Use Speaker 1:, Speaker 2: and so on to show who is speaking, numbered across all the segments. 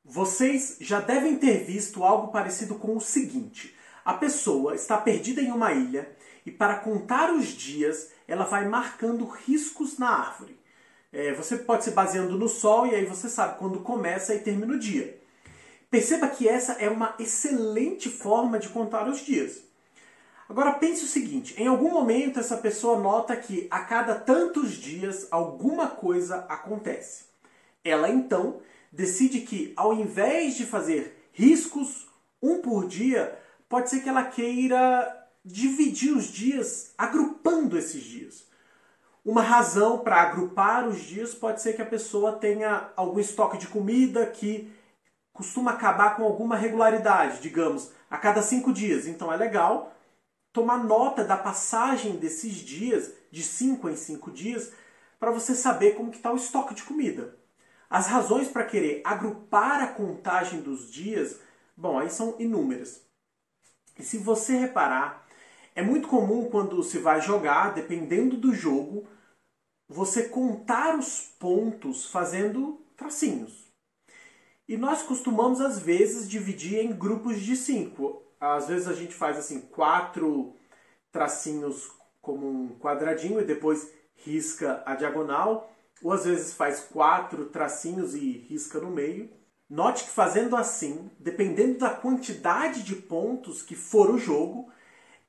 Speaker 1: Vocês já devem ter visto algo parecido com o seguinte: a pessoa está perdida em uma ilha e, para contar os dias, ela vai marcando riscos na árvore. Você pode se baseando no sol e aí você sabe quando começa e termina o dia. Perceba que essa é uma excelente forma de contar os dias. Agora pense o seguinte: em algum momento essa pessoa nota que a cada tantos dias alguma coisa acontece. Ela então decide que, ao invés de fazer riscos um por dia, pode ser que ela queira dividir os dias, agrupando esses dias. Uma razão para agrupar os dias pode ser que a pessoa tenha algum estoque de comida que costuma acabar com alguma regularidade, digamos, a cada 5 dias. Então é legal tomar nota da passagem desses dias, de 5 em 5 dias, para você saber como está o estoque de comida. As razões para querer agrupar a contagem dos dias, bom, aí são inúmeras. E se você reparar, é muito comum quando se vai jogar, dependendo do jogo, você contar os pontos fazendo tracinhos. E nós costumamos, às vezes, dividir em grupos de 5. Às vezes a gente faz assim 4 tracinhos como um quadradinho e depois risca a diagonal. Ou às vezes faz 4 tracinhos e risca no meio. Note que fazendo assim, dependendo da quantidade de pontos que for o jogo,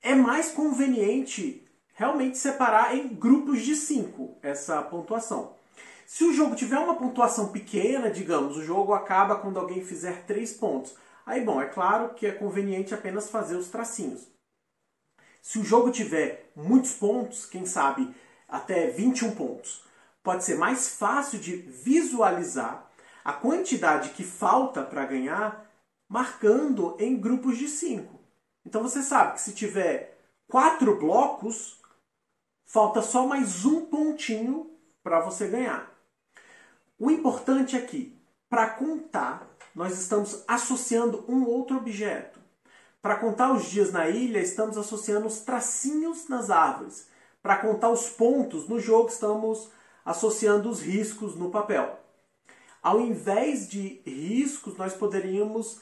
Speaker 1: é mais conveniente realmente separar em grupos de 5 essa pontuação. Se o jogo tiver uma pontuação pequena, digamos, o jogo acaba quando alguém fizer 3 pontos. Aí, bom, é claro que é conveniente apenas fazer os tracinhos. Se o jogo tiver muitos pontos, quem sabe até 21 pontos, pode ser mais fácil de visualizar a quantidade que falta para ganhar, marcando em grupos de 5. Então você sabe que se tiver 4 blocos, falta só mais um pontinho para você ganhar. O importante é que, para contar, nós estamos associando um outro objeto. Para contar os dias na ilha, estamos associando os tracinhos nas árvores. Para contar os pontos no jogo, estamos associando os riscos no papel. Ao invés de riscos, nós poderíamos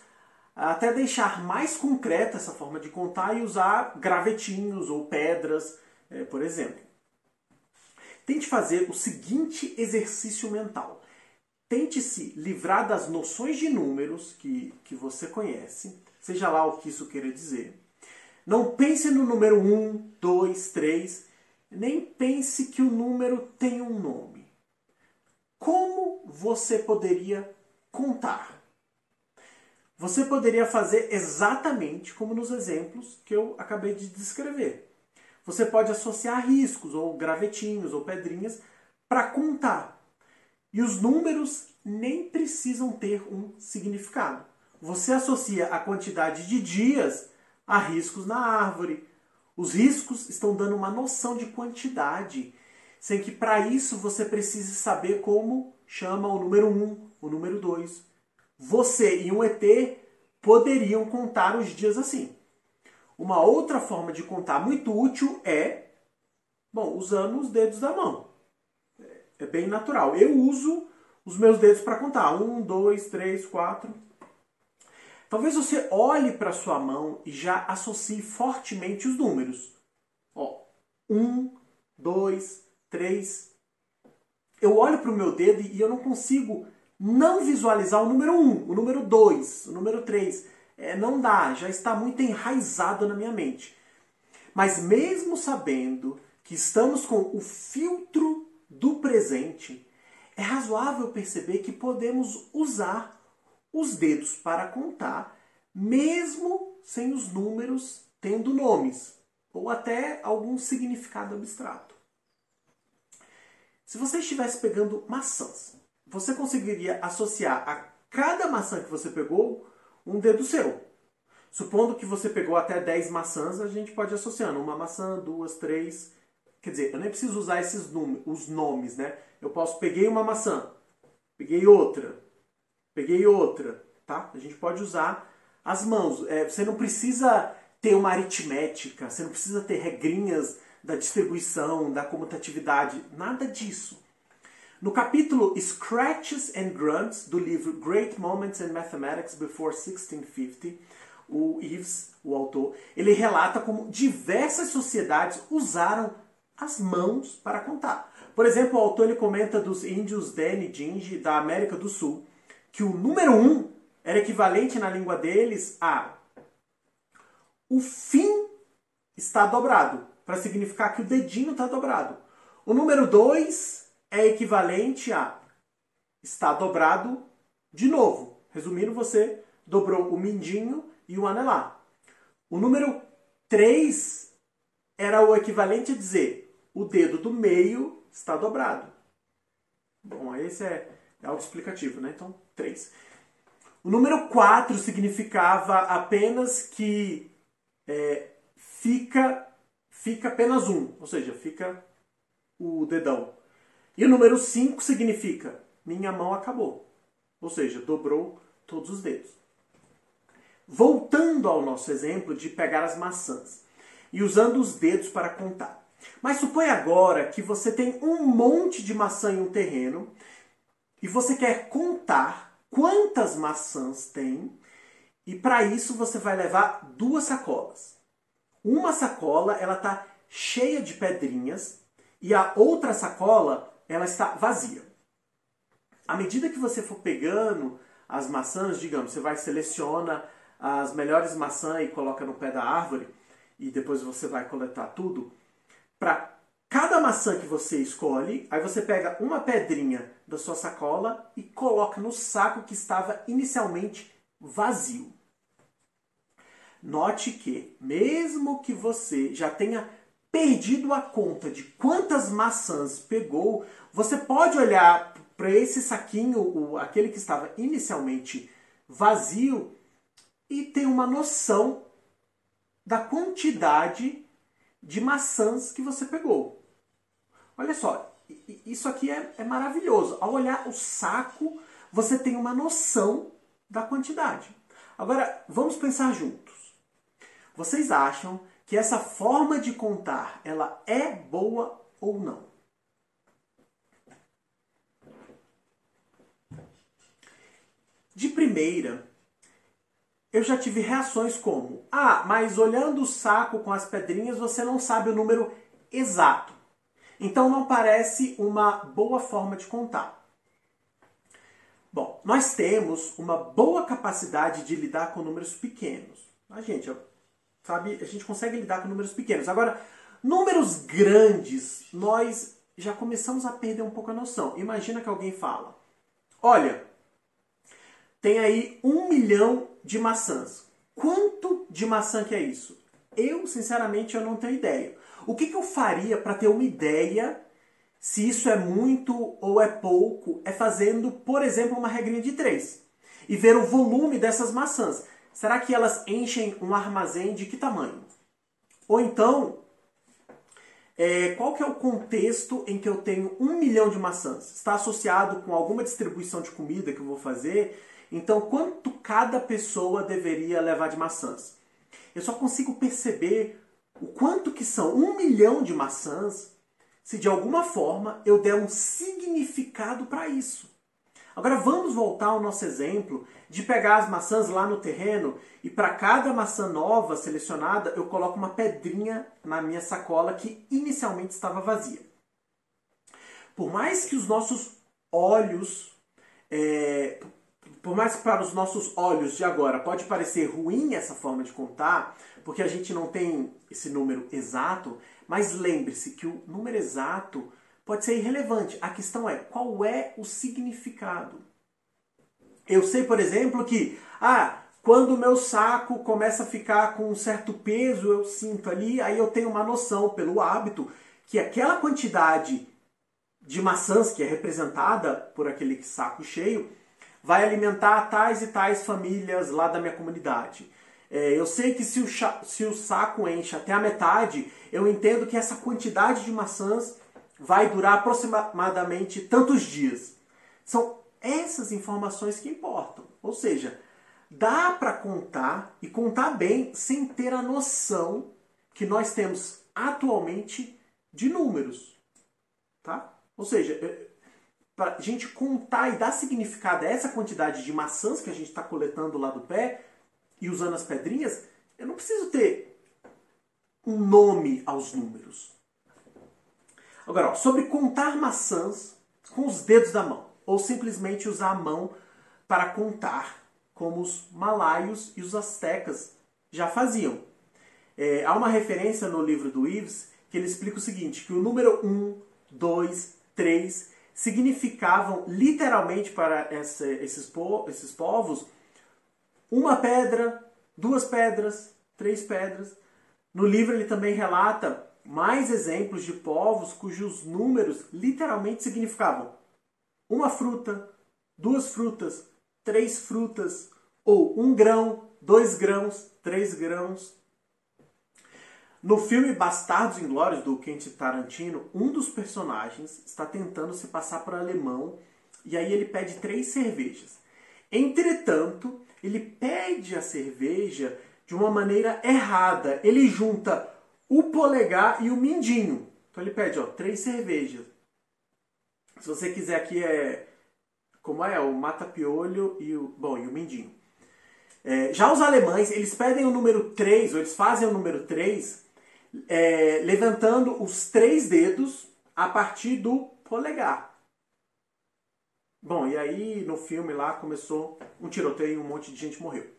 Speaker 1: até deixar mais concreta essa forma de contar e usar gravetinhos ou pedras, por exemplo. Tente fazer o seguinte exercício mental. Tente se livrar das noções de números que você conhece, seja lá o que isso queira dizer. Não pense no número 1, 2, 3, nem pense que o número tem um nome. Como você poderia contar? Você poderia fazer exatamente como nos exemplos que eu acabei de descrever. Você pode associar riscos, ou gravetinhos, ou pedrinhas, para contar. E os números nem precisam ter um significado. Você associa a quantidade de dias a riscos na árvore. Os riscos estão dando uma noção de quantidade, sem que para isso você precise saber como chama o número 1, o número 2. Você e um ET poderiam contar os dias assim. Uma outra forma de contar muito útil é, usando os dedos da mão. É bem natural. Eu uso os meus dedos para contar. 1, 2, 3, 4. Talvez você olhe para sua mão e já associe fortemente os números. 1, 2, 3. Eu olho para o meu dedo e eu não consigo não visualizar o número 1, o número 2, o número 3. Não dá, já está muito enraizado na minha mente. Mas mesmo sabendo que estamos com o filtro do presente, é razoável perceber que podemos usar os dedos para contar, mesmo sem os números tendo nomes, ou até algum significado abstrato. Se você estivesse pegando maçãs, você conseguiria associar a cada maçã que você pegou um dedo seu. Supondo que você pegou até 10 maçãs, a gente pode associar uma maçã, 2, 3. Quer dizer, eu nem preciso usar os nomes, né? Eu peguei uma maçã, peguei outra, tá? A gente pode usar as mãos. Você não precisa ter uma aritmética, você não precisa ter regrinhas da distribuição, da comutatividade, nada disso. No capítulo Scratches and Grunts, do livro Great Moments in Mathematics Before 1650, o Ives, o autor, ele relata como diversas sociedades usaram as mãos para contar. Por exemplo, o autor ele comenta dos índios Dene e Dinge da América do Sul, que o número 1 era equivalente na língua deles a o fim está dobrado, para significar que o dedinho está dobrado. O número 2 é equivalente a está dobrado de novo. Resumindo, você dobrou o mindinho e o anelar. O número 3 era o equivalente a dizer o dedo do meio está dobrado. Bom, esse é autoexplicativo, né? Então, 3. O número 4 significava apenas que fica apenas um, ou seja, fica o dedão. E o número 5 significa minha mão acabou, ou seja, dobrou todos os dedos. Voltando ao nosso exemplo de pegar as maçãs e usando os dedos para contar. Mas suponha agora que você tem um monte de maçã em um terreno e você quer contar quantas maçãs tem, e para isso você vai levar 2 sacolas. Uma sacola ela está cheia de pedrinhas e a outra sacola ela está vazia. À medida que você for pegando as maçãs, digamos, você vai seleciona as melhores maçãs e coloca no pé da árvore e depois você vai coletar tudo. Para cada maçã que você escolhe, aí você pega uma pedrinha da sua sacola e coloca no saco que estava inicialmente vazio. Note que, mesmo que você já tenha perdido a conta de quantas maçãs pegou, você pode olhar para esse saquinho, aquele que estava inicialmente vazio, e ter uma noção da quantidade de maçãs que você pegou. Olha só, isso aqui é maravilhoso. Ao olhar o saco, você tem uma noção da quantidade. Agora, vamos pensar juntos. Vocês acham que essa forma de contar, ela é boa ou não? De primeira, eu já tive reações como: ah, mas olhando o saco com as pedrinhas, você não sabe o número exato. Então não parece uma boa forma de contar. Bom, nós temos uma boa capacidade de lidar com números pequenos. A gente consegue lidar com números pequenos. Agora, números grandes, nós já começamos a perder um pouco a noção. Imagina que alguém fala: olha, tem aí 1 milhão de maçãs. Quanto de maçã que é isso? Eu, sinceramente, eu não tenho ideia. O que eu faria para ter uma ideia se isso é muito ou é pouco? É fazendo, por exemplo, uma regrinha de 3. E ver o volume dessas maçãs. Será que elas enchem um armazém de que tamanho? Ou então, qual que é o contexto em que eu tenho 1 milhão de maçãs? Está associado com alguma distribuição de comida que eu vou fazer? Então, quanto cada pessoa deveria levar de maçãs? Eu só consigo perceber o quanto que são 1 milhão de maçãs se de alguma forma eu der um significado para isso. Agora vamos voltar ao nosso exemplo de pegar as maçãs lá no terreno e para cada maçã nova selecionada eu coloco uma pedrinha na minha sacola que inicialmente estava vazia. Por mais que os nossos olhos, por mais que para os nossos olhos de agora pode parecer ruim essa forma de contar, porque a gente não tem esse número exato, mas lembre-se que o número exato pode ser irrelevante. A questão é, qual é o significado? Eu sei, por exemplo, que quando o meu saco começa a ficar com um certo peso, eu sinto ali, aí eu tenho uma noção, pelo hábito, que aquela quantidade de maçãs que é representada por aquele saco cheio vai alimentar tais e tais famílias lá da minha comunidade. Eu sei que se o saco enche até a metade, eu entendo que essa quantidade de maçãs vai durar aproximadamente tantos dias. São essas informações que importam. Ou seja, dá para contar e contar bem sem ter a noção que nós temos atualmente de números. Tá? Ou seja, para a gente contar e dar significado a essa quantidade de maçãs que a gente está coletando lá do pé e usando as pedrinhas, eu não preciso ter um nome aos números. Agora, ó, sobre contar maçãs com os dedos da mão, ou simplesmente usar a mão para contar, como os malaios e os astecas já faziam. Há uma referência no livro do Ives que ele explica o seguinte, que o número 1, 2, 3 significavam literalmente para esses povos uma pedra, 2 pedras, 3 pedras. No livro ele também relata mais exemplos de povos cujos números literalmente significavam uma fruta, 2 frutas, 3 frutas, ou 1 grão, 2 grãos, 3 grãos. No filme Bastardos Inglórios, do Quentin Tarantino, um dos personagens está tentando se passar por alemão e aí ele pede 3 cervejas. Entretanto, ele pede a cerveja de uma maneira errada. Ele junta o polegar e o mindinho. Então ele pede 3 cervejas. Se você quiser aqui como é? O mata-piolho e o mindinho. Já os alemães, eles pedem o número 3, ou eles fazem o número 3, levantando os 3 dedos a partir do polegar. Bom, e aí no filme lá começou um tiroteio e um monte de gente morreu.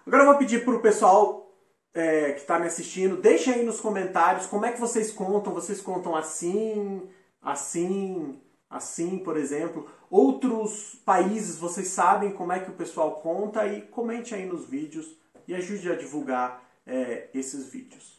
Speaker 1: Agora eu vou pedir para o pessoal que está me assistindo, deixem aí nos comentários como é que vocês contam. Vocês contam assim, assim, assim, por exemplo. Outros países, vocês sabem como é que o pessoal conta, e comente aí nos vídeos e ajude a divulgar esses vídeos.